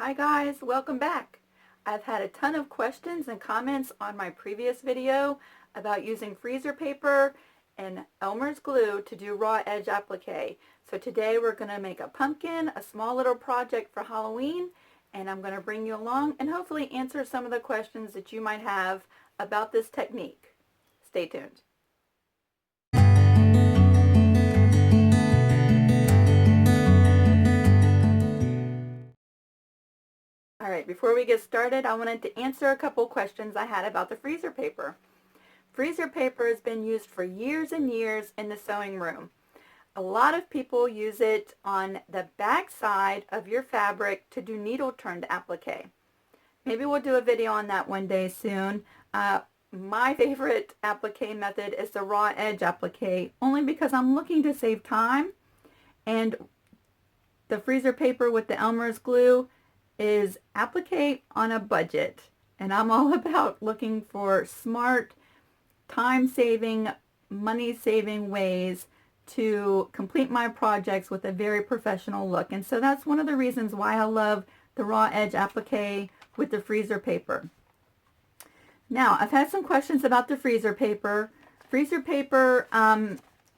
Hi guys, welcome back. I've had a ton of questions and comments on my previous video about using freezer paper and Elmer's glue to do raw edge applique. So today we're going to make a pumpkin, a small little project for Halloween, and I'm going to bring you along and hopefully answer some of the questions that you might have about this technique. Stay tuned. All right, before we get started, I wanted to answer a couple questions I had about the freezer paper. Freezer paper has been used for years and years in the sewing room. A lot of people use it on the back side of your fabric to do needle turned applique. Maybe we'll do a video on that one day soon. My favorite applique method is the raw edge applique, only because I'm looking to save time, and the freezer paper with the Elmer's glue is applique on a budget, and I'm all about looking for smart, time-saving, money-saving ways to complete my projects with a very professional look. And so that's one of the reasons why I love the raw edge applique with the freezer paper. Now, I've had some questions about the freezer paper. Freezer paper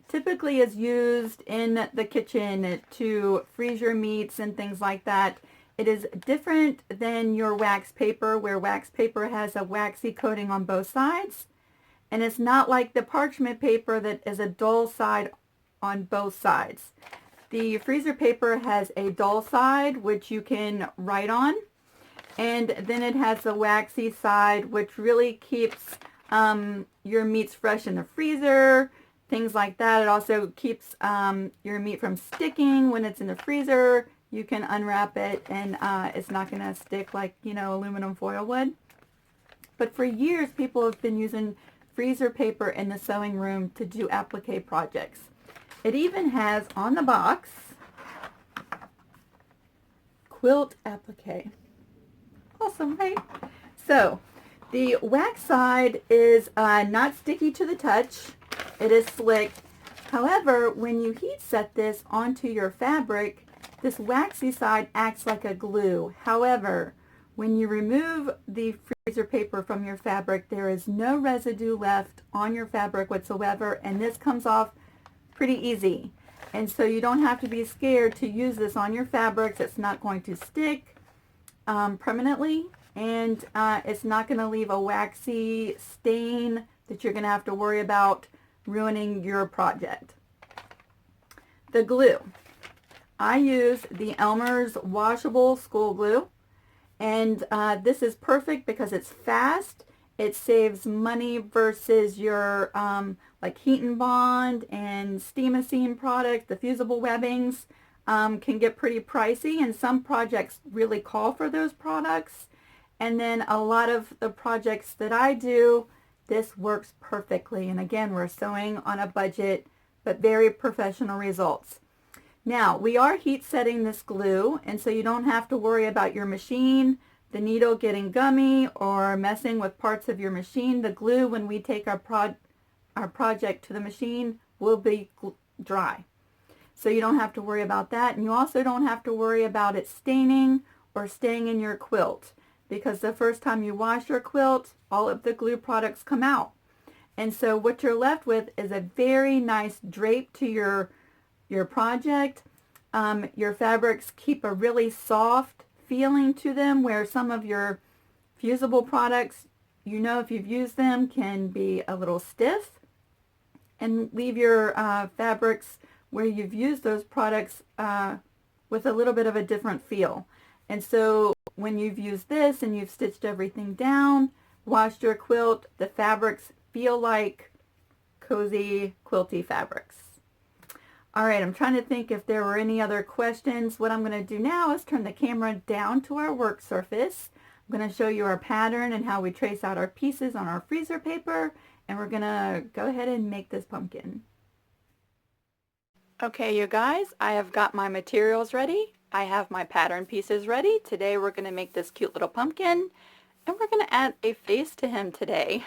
typically is used in the kitchen to freeze your meats and things like that. It is different than your wax paper, where wax paper has a waxy coating on both sides. And it's not like the parchment paper that is a dull side on both sides. The freezer paper has a dull side, which you can write on. And then it has a waxy side, which really keeps your meats fresh in the freezer, things like that. It also keeps your meat from sticking when it's in the freezer. You can unwrap it and it's not going to stick like, aluminum foil would. But for years, people have been using freezer paper in the sewing room to do applique projects. It even has on the box, quilt applique. Awesome, right? So the wax side is not sticky to the touch. It is slick. However, when you heat set this onto your fabric, this waxy side acts like a glue. However, when you remove the freezer paper from your fabric, there is no residue left on your fabric whatsoever, and this comes off pretty easy. And so you don't have to be scared to use this on your fabrics. It's not going to stick permanently, and it's not going to leave a waxy stain that you're going to have to worry about ruining your project. The glue. I use the Elmer's washable school glue, and this is perfect because it's fast. It saves money versus your like Heat and Bond and Steam-A-Seam products. The fusible webbings can get pretty pricey, and some projects really call for those products. And then a lot of the projects that I do, this works perfectly. And again, we're sewing on a budget, but very professional results. Now, we are heat setting this glue, and so you don't have to worry about your machine, the needle getting gummy, or messing with parts of your machine. The glue, when we take our project to the machine, will be dry. So you don't have to worry about that, and you also don't have to worry about it staining or staying in your quilt, because the first time you wash your quilt, all of the glue products come out. And so what you're left with is a very nice drape to your project. Your fabrics keep a really soft feeling to them, where some of your fusible products, if you've used them, can be a little stiff and leave your fabrics where you've used those products with a little bit of a different feel. And so when you've used this and you've stitched everything down, washed your quilt, the fabrics feel like cozy, quilty fabrics. All right, I'm trying to think if there were any other questions. What I'm going to do now is turn the camera down to our work surface. I'm going to show you our pattern and how we trace out our pieces on our freezer paper, and we're going to go ahead and make this pumpkin. Okay, you guys, I have got my materials ready. I have my pattern pieces ready. Today we're going to make this cute little pumpkin, and we're going to add a face to him today.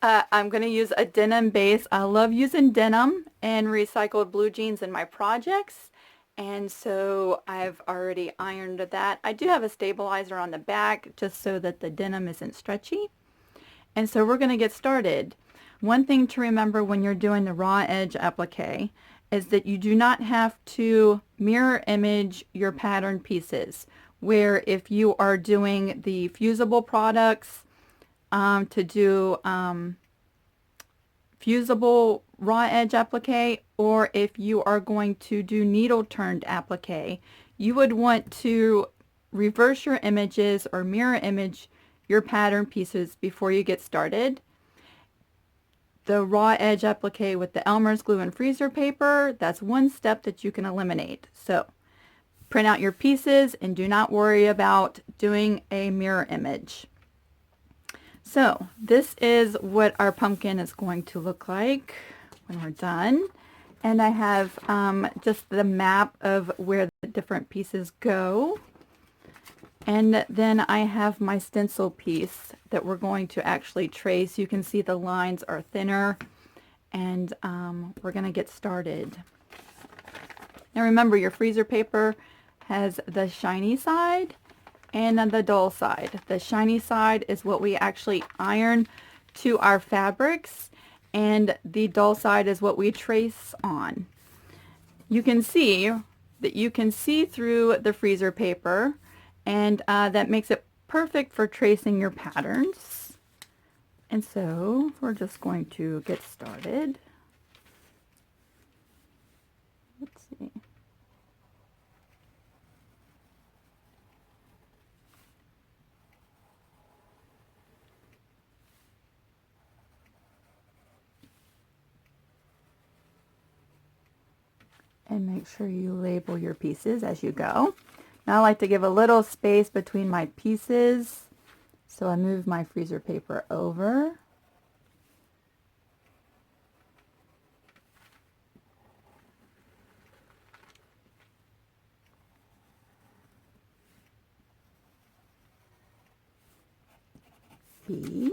I'm going to use a denim base. I love using denim and recycled blue jeans in my projects. And so I've already ironed that. I do have a stabilizer on the back just so that the denim isn't stretchy. And so we're going to get started. One thing to remember when you're doing the raw edge applique is that you do not have to mirror image your pattern pieces. Where if you are doing the fusible products to do fusible raw edge applique, or if you are going to do needle turned applique, you would want to reverse your images or mirror image your pattern pieces before you get started. The raw edge applique with the Elmer's glue and freezer paper, that's one step that you can eliminate. So print out your pieces and do not worry about doing a mirror image. So this is what our pumpkin is going to look like when we're done. And I have just the map of where the different pieces go. And then I have my stencil piece that we're going to actually trace. You can see the lines are thinner, and we're going to get started. Now remember, your freezer paper has the shiny side and then the dull side. The shiny side is what we actually iron to our fabrics, and the dull side is what we trace on. You can see that you can see through the freezer paper, and that makes it perfect for tracing your patterns. And so we're just going to get started. Let's see. And make sure you label your pieces as you go. Now I like to give a little space between my pieces, so I move my freezer paper over. B.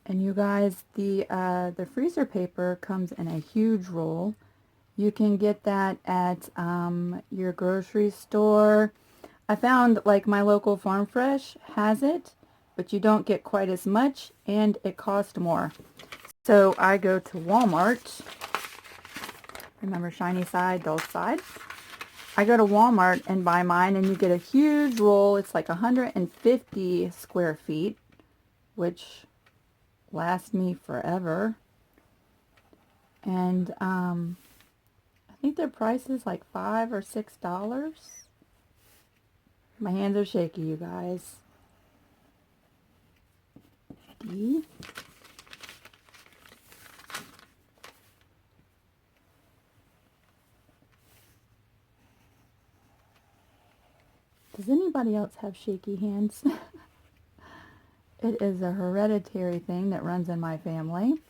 And you guys, the freezer paper comes in a huge roll. You can get that at your grocery store. I found like my local Farm Fresh has it, but you don't get quite as much, and it costs more. So I go to Walmart. Remember, shiny side, dull side. I go to Walmart and buy mine, and you get a huge roll. It's like 150 square feet, which lasts me forever. And I think their price is like $5 or $6. My hands are shaky, you guys. D. Does anybody else have shaky hands? It is a hereditary thing that runs in my family.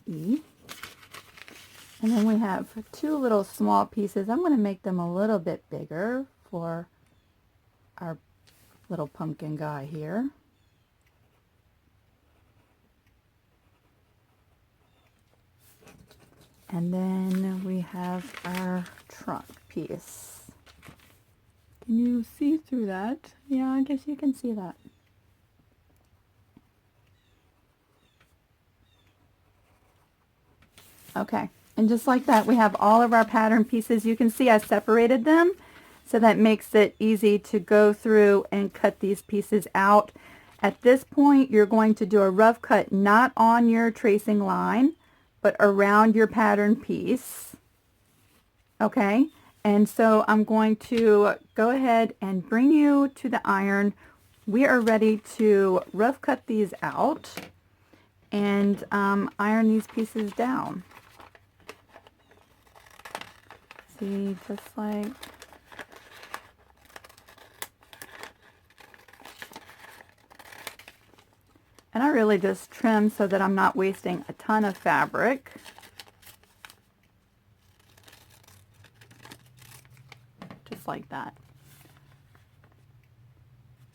E. And then we have two little small pieces. I'm going to make them a little bit bigger for our little pumpkin guy here. And then we have our trunk piece. Can you see through that? Yeah, I guess you can see that. Okay, and just like that, we have all of our pattern pieces. You can see I separated them, so that makes it easy to go through and cut these pieces out. At this point, you're going to do a rough cut, not on your tracing line, but around your pattern piece. Okay, and so I'm going to go ahead and bring you to the iron. We are ready to rough cut these out and iron these pieces down. See, just like and I really just trim so that I'm not wasting a ton of fabric. Just like that.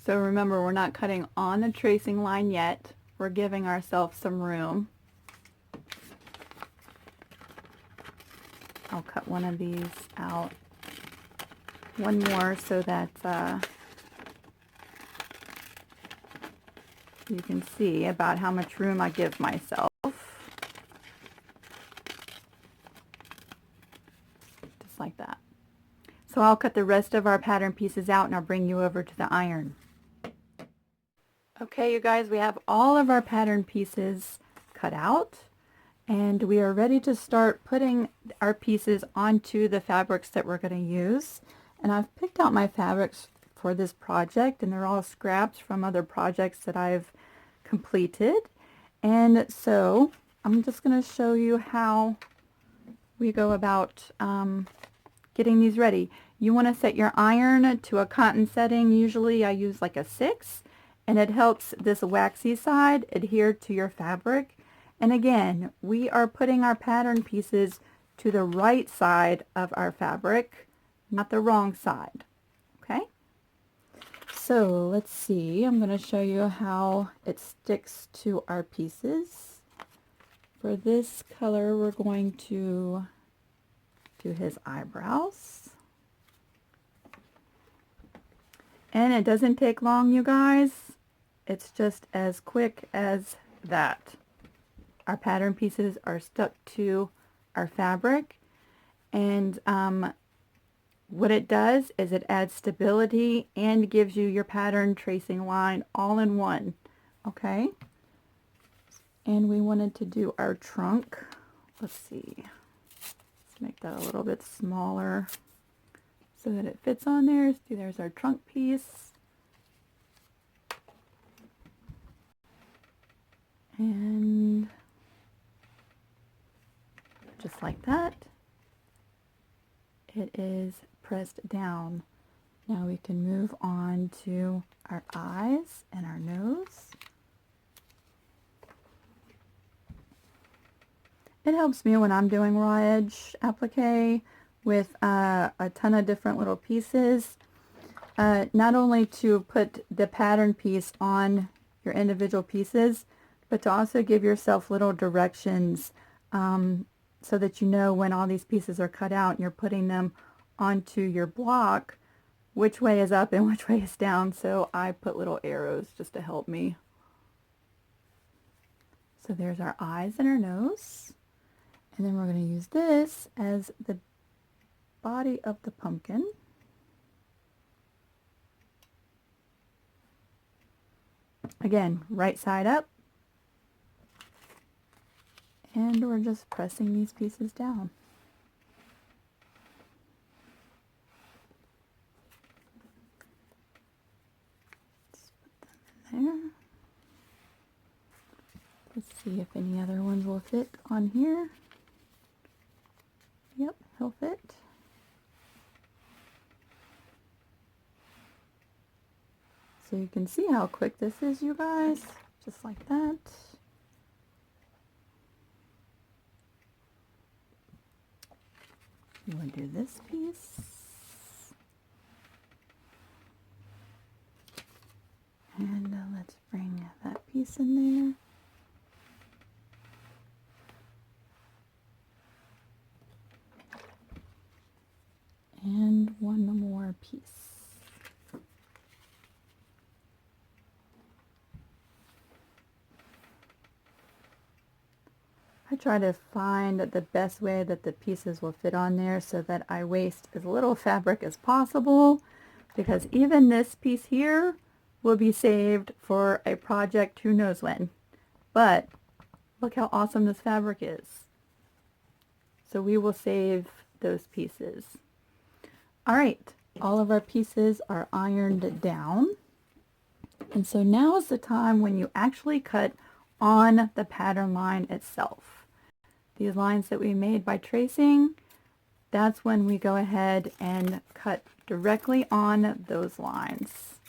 So remember, we're not cutting on the tracing line yet. we're giving ourselves some room. I'll cut one of these out. One more so that you can see about how much room I give myself. Just like that. So I'll cut the rest of our pattern pieces out and I'll bring you over to the iron. Okay, you guys, we have all of our pattern pieces cut out and we are ready to start putting our pieces onto the fabrics that we're going to use. And I've picked out my fabrics for this project and they're all scraps from other projects that I've completed. And so I'm just going to show you how we go about getting these ready. You want to set your iron to a cotton setting. Usually I use like a 6, and it helps this waxy side adhere to your fabric. And again, we are putting our pattern pieces to the right side of our fabric, not the wrong side. Okay? So let's see, I'm going to show you how it sticks to our pieces. For this color, we're going to do his eyebrows. And it doesn't take long, you guys. It's just as quick as that. Our pattern pieces are stuck to our fabric. And what it does is it adds stability and gives you your pattern tracing line all in one. Okay? And we wanted to do our trunk. Let's see. Let's make that a little bit smaller so that it fits on there. See, there's our trunk piece. And just like that, it is pressed down. Now we can move on to our eyes and our nose. It helps me when I'm doing raw edge applique with a ton of different little pieces. Not only to put the pattern piece on your individual pieces, but to also give yourself little directions so that you know when all these pieces are cut out and you're putting them onto your block, which way is up and which way is down. So I put little arrows just to help me. So there's our eyes and our nose. And then we're going to use this as the body of the pumpkin. Again, right side up. And we're just pressing these pieces down. Let's put them in there. Let's see if any other ones will fit on here. Yep, he'll fit. So you can see how quick this is, you guys. Just like that. We'll do this piece. And let's bring that piece in there. And one more piece. I try to find the best way that the pieces will fit on there so that I waste as little fabric as possible, because even this piece here will be saved for a project who knows when. But look how awesome this fabric is. So we will save those pieces. All right, all of our pieces are ironed down. And so now is the time when you actually cut on the pattern line itself. These lines that we made by tracing, that's when we go ahead and cut directly on those lines.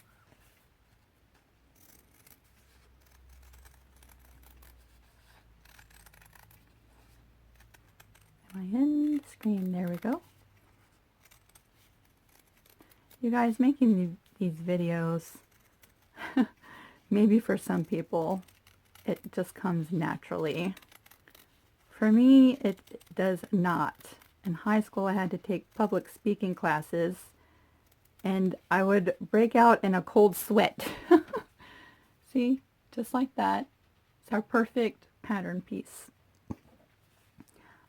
Am I in the screen? There we go. You guys, making these videos, maybe for some people, it just comes naturally. For me, it does not. In high school, I had to take public speaking classes, and I would break out in a cold sweat. See, just like that. It's our perfect pattern piece.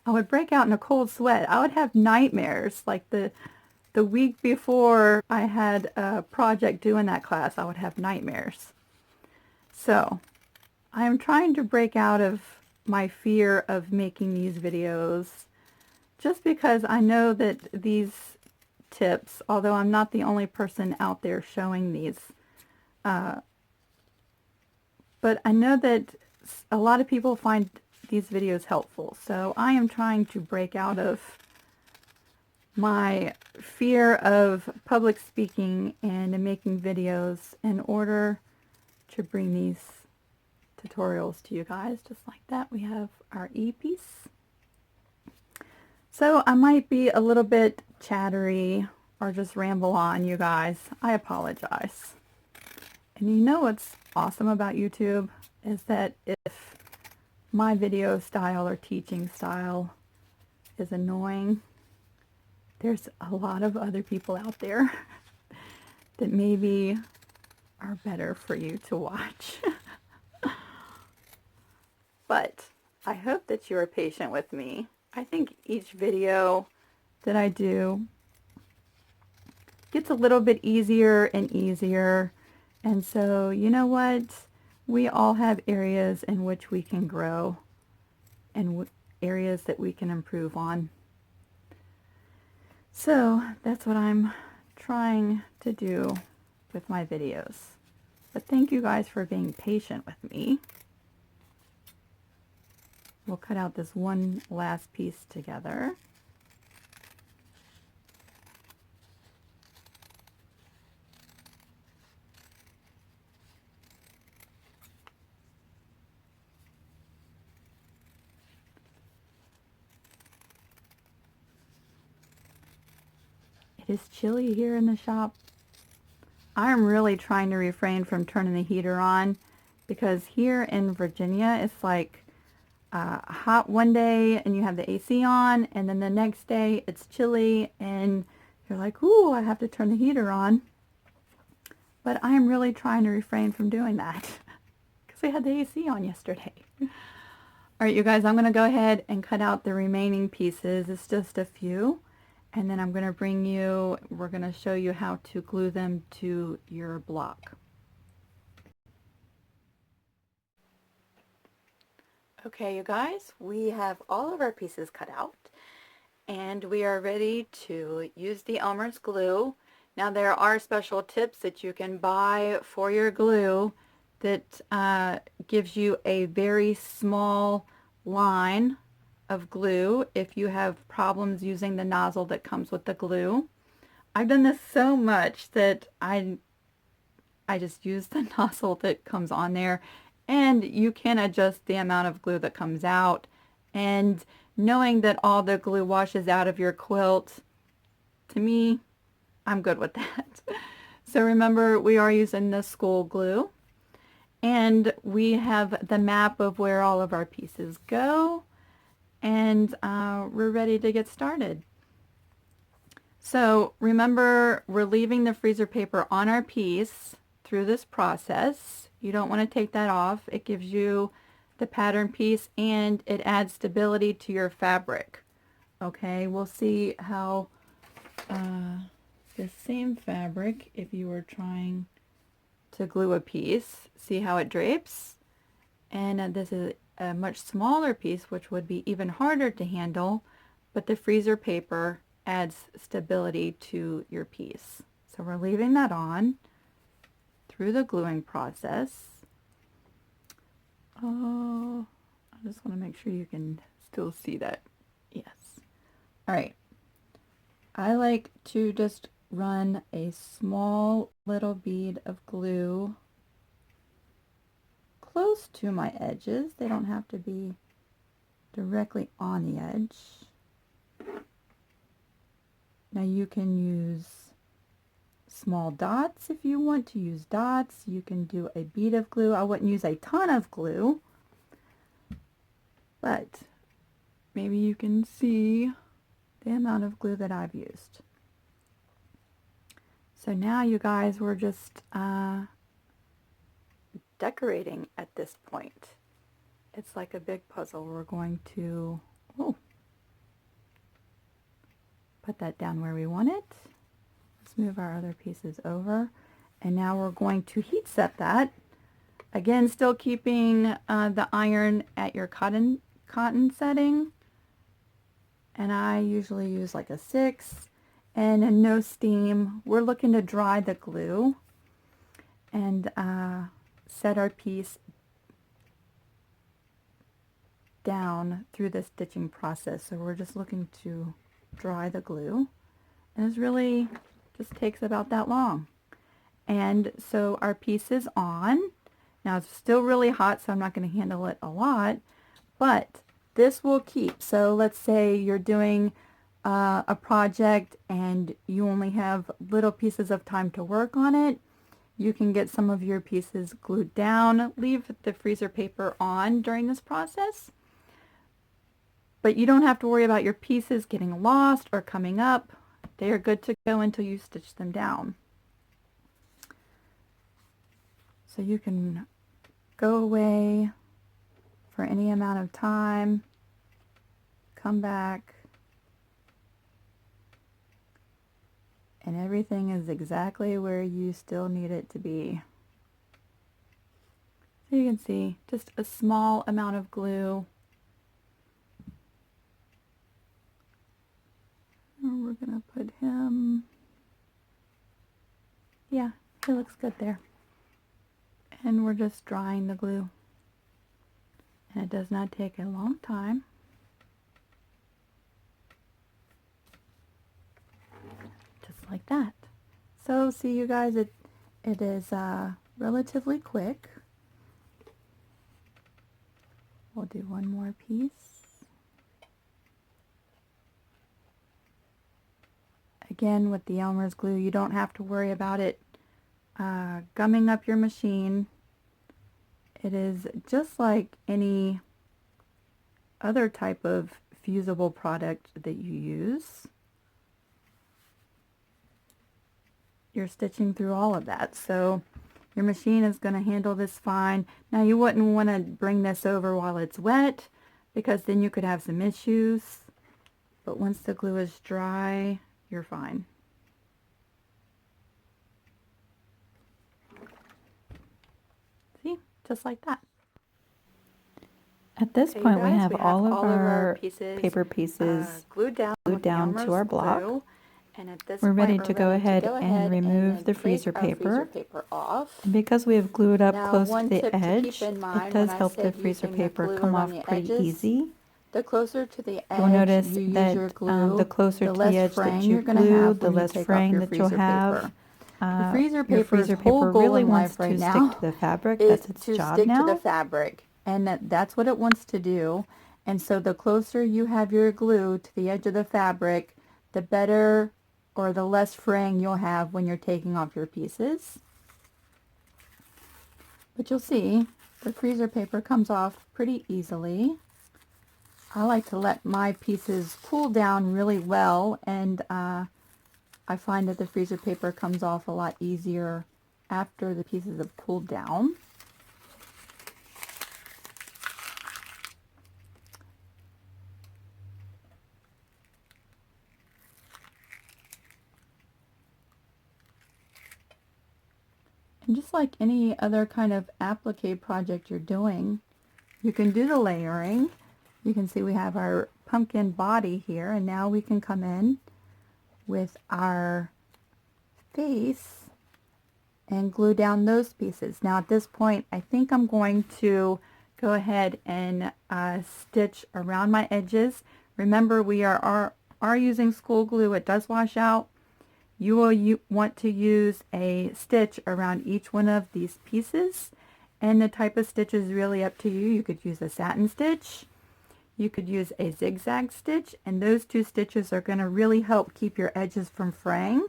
I would break out in a cold sweat. I would have nightmares. Like the week before I had a project due in that class, I would have nightmares. So I am trying to break out of my fear of making these videos, just because I know that these tips, although I'm not the only person out there showing these, but I know that a lot of people find these videos helpful. So I am trying to break out of my fear of public speaking and making videos in order to bring these tutorials to you guys. Just like that, we have our E-piece. So I might be a little bit chattery or just ramble on, you guys. I apologize. And you know what's awesome about YouTube is that if my video style or teaching style is annoying, there's a lot of other people out there that maybe are better for you to watch. But I hope that you are patient with me. I think each video that I do gets a little bit easier and easier. And so, you know what? We all have areas in which we can grow and areas that we can improve on. So that's what I'm trying to do with my videos. But thank you guys for being patient with me. We'll cut out this one last piece together. It is chilly here in the shop. I'm really trying to refrain from turning the heater on because here in Virginia it's like hot one day and you have the AC on, and then the next day it's chilly and you're like, ooh, I have to turn the heater on. But I'm really trying to refrain from doing that because we had the AC on yesterday. All right, you guys, I'm going to go ahead and cut out the remaining pieces. It's just a few. And then I'm going to we're going to show you how to glue them to your block. Okay, you guys, we have all of our pieces cut out and we are ready to use the Elmer's glue. Now there are special tips that you can buy for your glue that gives you a very small line of glue if you have problems using the nozzle that comes with the glue. I've done this so much that I just use the nozzle that comes on there, and you can adjust the amount of glue that comes out. And knowing that all the glue washes out of your quilt, to me, I'm good with that. So remember, we are using the school glue, and we have the map of where all of our pieces go. And we're ready to get started. So remember, we're leaving the freezer paper on our piece through this process. You don't want to take that off. It gives you the pattern piece and it adds stability to your fabric. Okay, we'll see how the same fabric, if you were trying to glue a piece, see how it drapes. And this is a much smaller piece, which would be even harder to handle, but the freezer paper adds stability to your piece. So we're leaving that on through the gluing process. Oh, I just want to make sure you can still see that. Yes. All right. I like to just run a small little bead of glue close to my edges. They don't have to be directly on the edge. Now you can use small dots if you want to use dots. You can do a bead of glue. I wouldn't use a ton of glue but maybe you can see the amount of glue that I've used. So now you guys, we're just decorating at this point. It's like a big puzzle. We're going to put that down where we want it. Let's move our other pieces over. And now we're going to heat set that. Again, still keeping the iron at your cotton setting. And I usually use like a 6. And in no steam, we're looking to dry the glue and set our piece down through the stitching process. So we're just looking to dry the glue, and it's really just takes about that long. And so our piece is on. Now it's still really hot, so I'm not going to handle it a lot, but this will keep. So let's say you're doing a project and you only have little pieces of time to work on it. You can get some of your pieces glued down, leave the freezer paper on during this process, but you don't have to worry about your pieces getting lost or coming up. They are good to go until you stitch them down. So you can go away for any amount of time, come back, and everything is exactly where you still need it to be. So you can see just a small amount of glue. And we're going to put him, yeah, he looks good there. And we're just drying the glue. And it does not take a long time. Just like that. So see you guys, it is relatively quick. We'll do one more piece. Again, with the Elmer's glue, you don't have to worry about it gumming up your machine. It is just like any other type of fusible product that you use. You're stitching through all of that, so your machine is going to handle this fine. Now you wouldn't want to bring this over while it's wet, because then you could have some issues, but once the glue is dry, you're fine. See, just like that. At this point, we have all of our paper pieces glued down to our block. And at this we're ready to go ahead and remove the freezer paper off. And because we have glued up close to the edge, it does help the freezer paper come off pretty easy. The closer to the edge You'll notice you use that your glue, the closer to the edge that you you're gonna glue, have the when you less take off fraying your that you'll freezer have. paper. The Your freezer freezer whole paper goal really in wants life right to now stick to the fabric. is That's its to job stick now. to the fabric, and that's what it wants to do. And so the closer you have your glue to the edge of the fabric, the better or the less fraying you'll have when you're taking off your pieces. But you'll see the freezer paper comes off pretty easily. I like to let my pieces cool down really well, and I find that the freezer paper comes off a lot easier after the pieces have cooled down. And just like any other kind of applique project you're doing, you can do the layering. You can see we have our pumpkin body here, and now we can come in with our face and glue down those pieces. Now at this point, I think I'm going to go ahead and stitch around my edges. Remember, we are using school glue. It does wash out. You will want to use a stitch around each one of these pieces, and the type of stitch is really up to you. You could use a satin stitch, you could use a zigzag stitch, and those two stitches are going to really help keep your edges from fraying.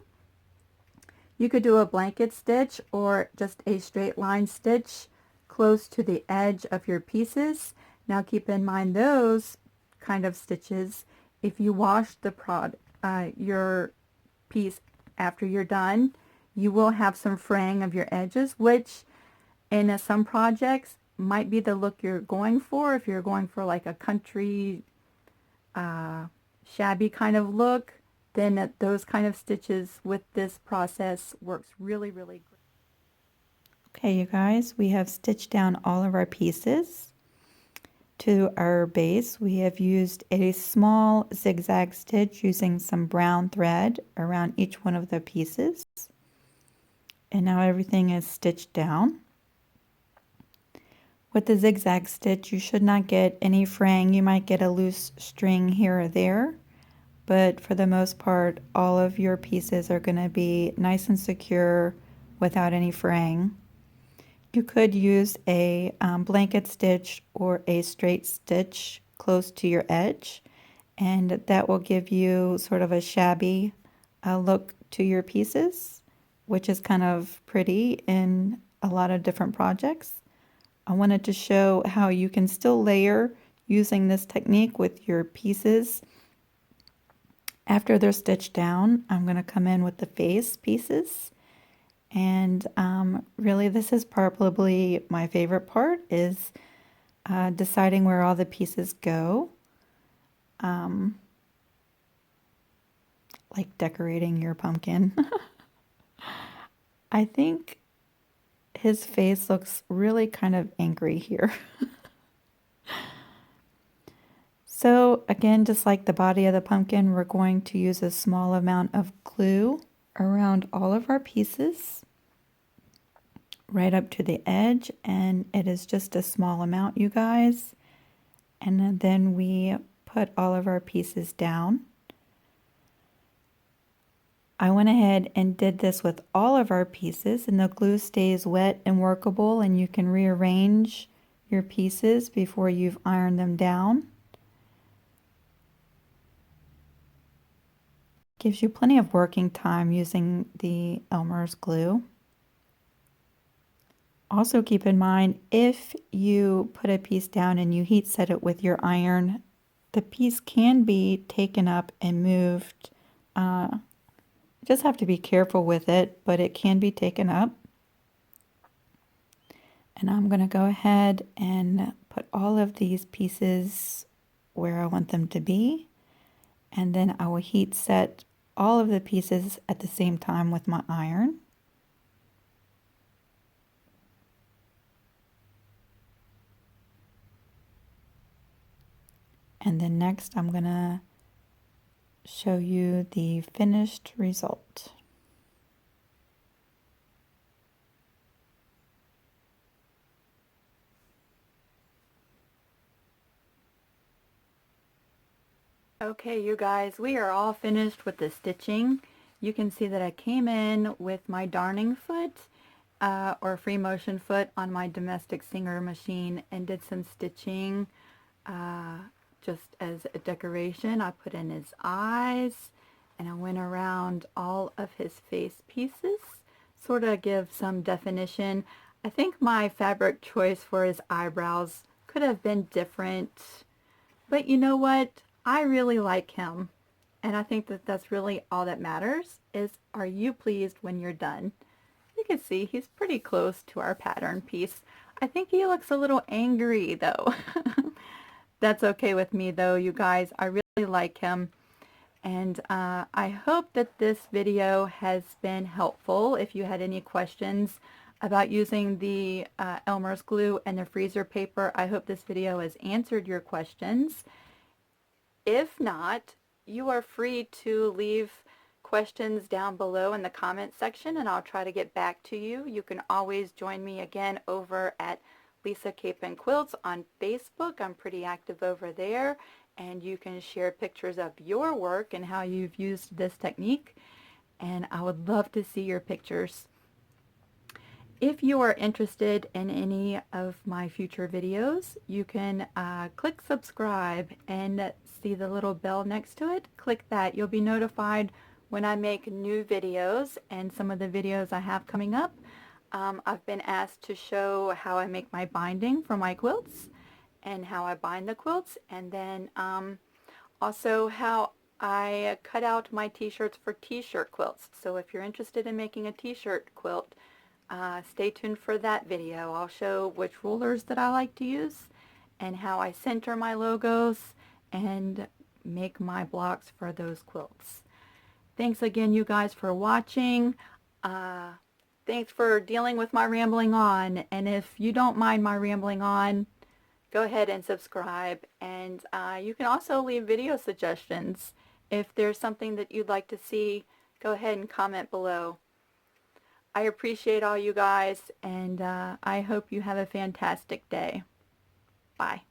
You could do a blanket stitch or just a straight line stitch close to the edge of your pieces. Now keep in mind those kind of stitches, if you wash your piece after you're done, you will have some fraying of your edges, which in some projects might be the look you're going for. If you're going for like a country shabby kind of look, then those kind of stitches with this process works really, really great. Okay, you guys, we have stitched down all of our pieces. To our base, we have used a small zigzag stitch using some brown thread around each one of the pieces. And now everything is stitched down. With the zigzag stitch, you should not get any fraying. You might get a loose string here or there, but for the most part, all of your pieces are going to be nice and secure without any fraying. You could use a blanket stitch or a straight stitch close to your edge, and that will give you sort of a shabby look to your pieces, which is kind of pretty in a lot of different projects. I wanted to show how you can still layer using this technique with your pieces. After they're stitched down, I'm going to come in with the face pieces. And really this is probably my favorite part, is deciding where all the pieces go. Like decorating your pumpkin. I think his face looks really kind of angry here. So again, just like the body of the pumpkin, we're going to use a small amount of glue around all of our pieces, right up to the edge, and it is just a small amount, you guys. And then we put all of our pieces down. I went ahead and did this with all of our pieces, and the glue stays wet and workable, and you can rearrange your pieces before you've ironed them down. Gives you plenty of working time using the Elmer's glue. Also keep in mind, if you put a piece down and you heat set it with your iron, the piece can be taken up and moved. Just have to be careful with it, but it can be taken up. And I'm going to go ahead and put all of these pieces where I want them to be. And then I will heat set all of the pieces at the same time with my iron. And then next I'm going to show you the finished result. Okay, you guys, we are all finished with the stitching. You can see that I came in with my darning foot or free motion foot on my domestic singer machine and did some stitching just as a decoration. I put in his eyes and I went around all of his face pieces, sort of give some definition. I think my fabric choice for his eyebrows could have been different, but you know what? I really like him, and I think that that's really all that matters, is are you pleased when you're done? You can see he's pretty close to our pattern piece. I think he looks a little angry though. That's okay with me though, you guys. I really like him, and I hope that this video has been helpful. If you had any questions about using the Elmer's glue and the freezer paper, I hope this video has answered your questions. If not, you are free to leave questions down below in the comment section and I'll try to get back to you. You can always join me again over at Lisa Capen Quilts on Facebook. I'm pretty active over there, and you can share pictures of your work and how you've used this technique, and I would love to see your pictures. If you are interested in any of my future videos, you can click subscribe and see the little bell next to it. Click that. You'll be notified when I make new videos, and some of the videos I have coming up. I've been asked to show how I make my binding for my quilts, and how I bind the quilts, and then also how I cut out my t-shirts for t-shirt quilts. So if you're interested in making a t-shirt quilt, stay tuned for that video. I'll show which rulers that I like to use and how I center my logos and make my blocks for those quilts. Thanks again, you guys, for watching. Thanks for dealing with my rambling on. And if you don't mind my rambling on, go ahead and subscribe. And you can also leave video suggestions. If there's something that you'd like to see, go ahead and comment below. I appreciate all you guys, and I hope you have a fantastic day. Bye.